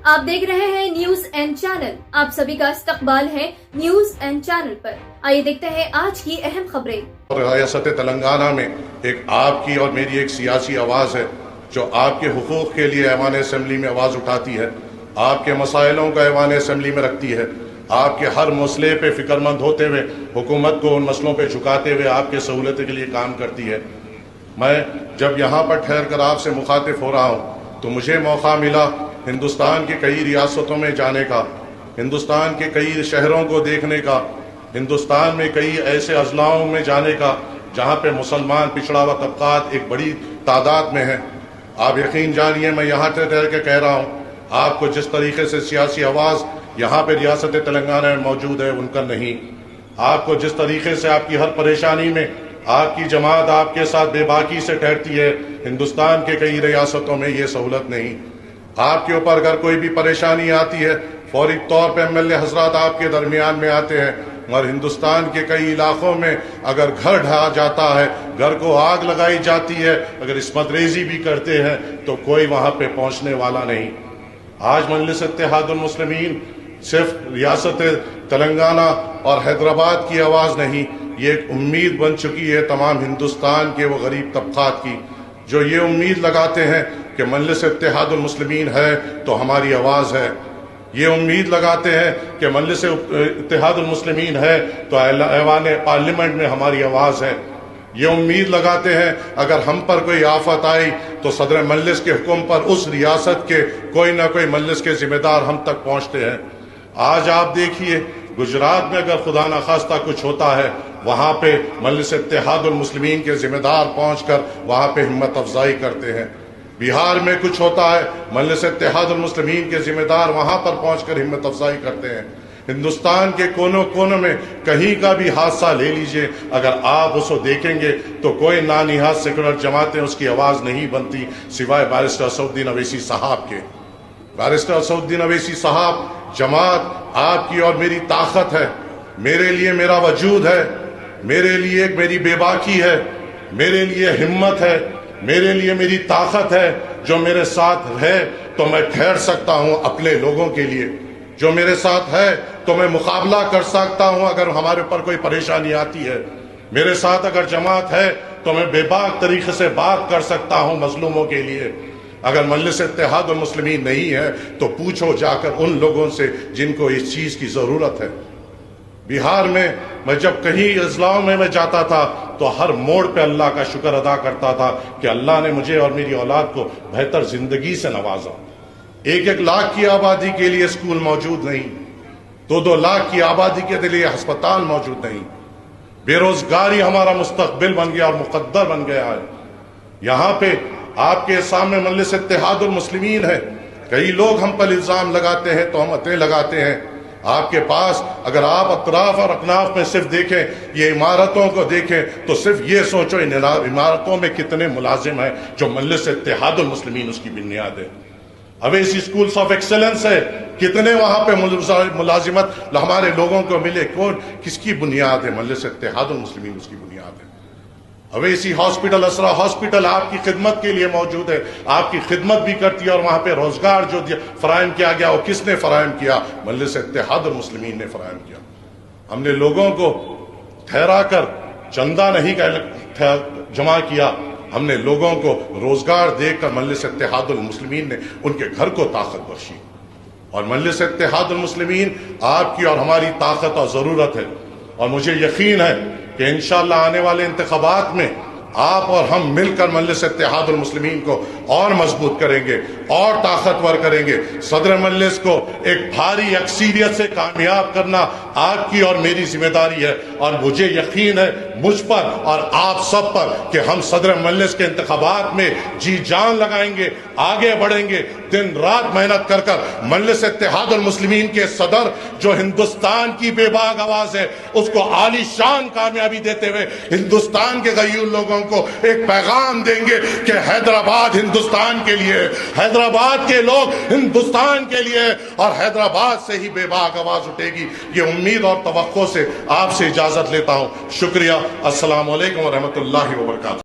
آپ دیکھ رہے ہیں نیوز این چینل۔ آپ سبھی کا استقبال ہے نیوز این چینل پر۔ آئیے دیکھتے ہیں آج کی اہم خبریں۔ ریاست تلنگانہ میں ایک آپ کی اور میری ایک سیاسی آواز ہے جو آپ کے حقوق کے لیے ایوان اسمبلی میں آواز اٹھاتی ہے، آپ کے مسائلوں کا ایوان اسمبلی میں رکھتی ہے، آپ کے ہر مسئلے پہ فکر مند ہوتے ہوئے حکومت کو ان مسئلوں پہ جھکاتے ہوئے آپ کے سہولت کے لیے کام کرتی ہے۔ میں جب یہاں پر ٹھہر کر آپ سے مخاطب ہو رہا ہوں تو مجھے موقع ملا ہندوستان کے کئی ریاستوں میں جانے کا، ہندوستان کے کئی شہروں کو دیکھنے کا، ہندوستان میں کئی ایسے اضلاعوں میں جانے کا جہاں پہ مسلمان پچھڑا ہوا طبقات ایک بڑی تعداد میں ہیں۔ آپ یقین جانیے میں یہاں ٹھہر کے کہہ رہا ہوں، آپ کو جس طریقے سے سیاسی آواز یہاں پہ ریاست تلنگانہ میں موجود ہے ان کا نہیں، آپ کو جس طریقے سے آپ کی ہر پریشانی میں آپ کی جماعت آپ کے ساتھ بے باکی سے ٹھہرتی ہے، ہندوستان کے کئی ریاستوں میں یہ سہولت نہیں۔ آپ کے اوپر اگر کوئی بھی پریشانی آتی ہے فوری طور پہ ایم ایل اے حضرات آپ کے درمیان میں آتے ہیں، اور ہندوستان کے کئی علاقوں میں اگر گھر ڈھا جاتا ہے، گھر کو آگ لگائی جاتی ہے، اگر عصمت ریزی بھی کرتے ہیں تو کوئی وہاں پہ پہنچنے والا نہیں۔ آج مجلس اتحاد المسلمین صرف ریاست تلنگانہ اور حیدرآباد کی آواز نہیں، یہ ایک امید بن چکی ہے تمام ہندوستان کے وہ غریب طبقات کی جو یہ امید لگاتے ہیں کہ مجلس اتحاد المسلمین ہے تو ہماری آواز ہے، یہ امید لگاتے ہیں کہ مجلس اتحاد المسلمین ہے تو ایوان پارلیمنٹ میں ہماری آواز ہے، یہ امید لگاتے ہیں اگر ہم پر کوئی آفت آئی تو صدر مجلس کے حکم پر اس ریاست کے کوئی نہ کوئی مجلس کے ذمہ دار ہم تک پہنچتے ہیں۔ آج آپ دیکھیے گجرات میں اگر خدا نخواستہ کچھ ہوتا ہے وہاں پہ مجلس اتحاد المسلمین کے ذمہ دار پہنچ کر وہاں پہ ہمت افزائی کرتے ہیں، بہار میں کچھ ہوتا ہے مجلس اتحاد المسلمین کے ذمہ دار وہاں پر پہنچ کر ہمت افزائی کرتے ہیں۔ ہندوستان کے کونوں کونوں میں کہیں کا بھی حادثہ لے لیجئے، اگر آپ اس کو دیکھیں گے تو کوئی نانہاد سیکولر جماعتیں اس کی آواز نہیں بنتی سوائے بارسٹر اسد الدین اویسی صاحب کے۔ بارسٹر اسد الدین اویسی صاحب، جماعت آپ کی اور میری طاقت ہے، میرے لیے میرا وجود ہے، میرے لیے میری بے باکی ہے، میرے لیے ہمت ہے، میرے لیے میری طاقت ہے۔ جو میرے ساتھ ہے تو میں ٹھہر سکتا ہوں اپنے لوگوں کے لیے، جو میرے ساتھ ہے تو میں مقابلہ کر سکتا ہوں اگر ہمارے اوپر کوئی پریشانی آتی ہے، میرے ساتھ اگر جماعت ہے تو میں بے باک طریقے سے بات کر سکتا ہوں مظلوموں کے لیے۔ اگر مجلس اتحاد المسلمین نہیں ہے تو پوچھو جا کر ان لوگوں سے جن کو اس چیز کی ضرورت ہے۔ بہار میں جب کہیں اضلاعوں میں جاتا تھا تو ہر موڑ پہ اللہ کا شکر ادا کرتا تھا کہ اللہ نے مجھے اور میری اولاد کو بہتر زندگی سے نوازا۔ 1 لاکھ کی آبادی کے لیے اسکول موجود نہیں، 2 لاکھ کی آبادی کے لیے ہسپتال موجود نہیں، بے روزگاری ہمارا مستقبل بن گیا اور مقدر بن گیا ہے۔ یہاں پہ آپ کے سامنے مجلس اتحاد المسلمین ہے، کئی لوگ ہم پر الزام لگاتے ہیں، تہمتیں لگاتے ہیں۔ آپ کے پاس اگر آپ اطراف اور اکناف میں صرف دیکھیں، یہ عمارتوں کو دیکھیں تو صرف یہ سوچو ان عمارتوں میں کتنے ملازم ہیں جو مجلس اتحاد المسلمین اس کی بنیاد ہے۔ اویسی اسکولز آف ایکسلنس ہے، کتنے وہاں پہ ملازمت ہمارے لوگوں کو ملے، کون کس کی بنیاد ہے؟ مجلس اتحاد المسلمین اس کی بنیاد ہے۔ اویسی ہاسپٹل، اسرا ہاسپٹل آپ کی خدمت کے لیے موجود ہے، آپ کی خدمت بھی کرتی ہے، اور وہاں پہ روزگار جو فراہم کیا گیا وہ کس نے فراہم کیا؟ مجلس اتحاد المسلمین نے فراہم کیا۔ ہم نے لوگوں کو ٹھہرا کر چندہ نہیں جمع کیا، ہم نے لوگوں کو روزگار دے کر مجلس اتحاد المسلمین نے ان کے گھر کو طاقت بخشی، اور مجلس اتحاد المسلمین آپ کی اور ہماری طاقت اور ضرورت ہے۔ اور مجھے یقین ہے کہ انشاءاللہ آنے والے انتخابات میں آپ اور ہم مل کر مجلس اتحاد المسلمین کو اور مضبوط کریں گے اور طاقتور کریں گے۔ صدر مجلس کو ایک بھاری اکثریت سے کامیاب کرنا آپ کی اور میری ذمہ داری ہے، اور مجھے یقین ہے مجھ پر اور آپ سب پر کہ ہم صدر مجلس کے انتخابات میں جی جان لگائیں گے، آگے بڑھیں گے، دن رات محنت کر کر مجلس اتحاد المسلمین کے صدر جو ہندوستان کی بے باک آواز ہے اس کو عالی شان کامیابی دیتے ہوئے ہندوستان کے غیور لوگوں کو ایک پیغام دیں گے کہ حیدرآباد ہندوستان کے لیے، حیدرآباد کے لوگ ہندوستان کے لیے، اور حیدرآباد سے ہی بے باک آواز اٹھے گی۔ یہ امید اور توقع سے آپ سے اجازت لیتا ہوں۔ شکریہ۔ السلام علیکم ورحمۃ اللہ وبرکاتہ۔